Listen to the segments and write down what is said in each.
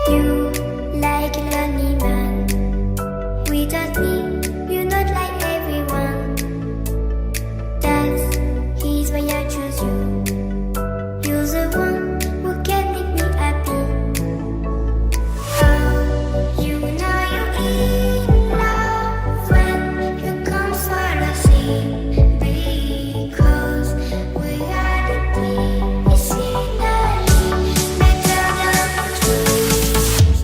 You like a lonely man. Without me, you're not like everyone. That's he's why I choose you. You're the one who can make me happy. Oh, you know you're in love when you come for the sea. Because reality is finally better than dreams.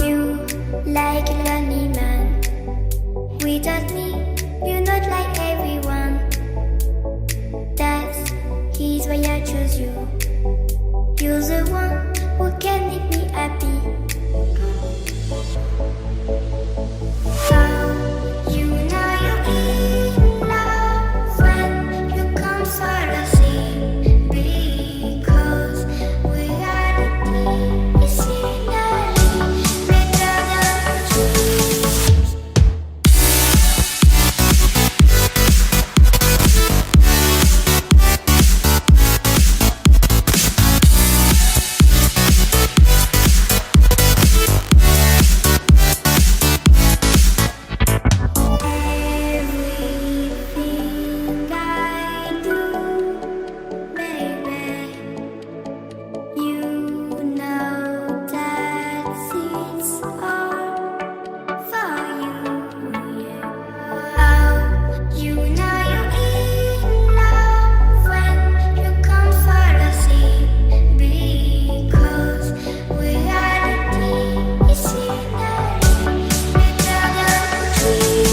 You like a lonely man. Without me, you're not like everyone. That's he's why I choose you. You're the one who can make me happy. Oh, you know you're in love when you come for the sea. Because reality is finally better than dreams. Everything I do, baby, you know that it's all for you, yeah. Oh, you know you're in love when you come for the sea. Because reality is finally better than dreams.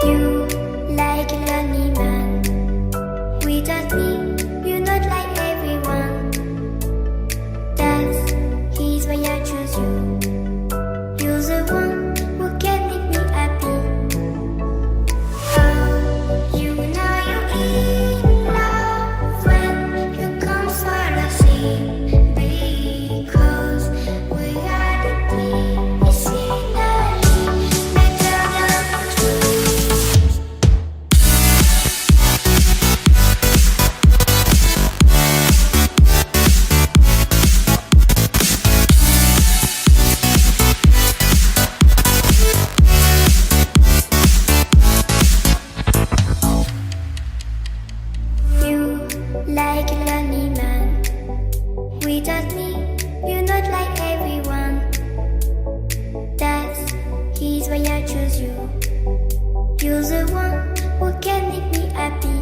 You like a lonely man. Without me, you're not like everyone. That's he's why I choose you. You're the one who can make me happy. Oh, you know you're in love when you come for the sea. Because reality is finally better than dreams. You like a lonely man. Without me, you're not like everyone. That's he's why I choose you. You're the one who can make me happy.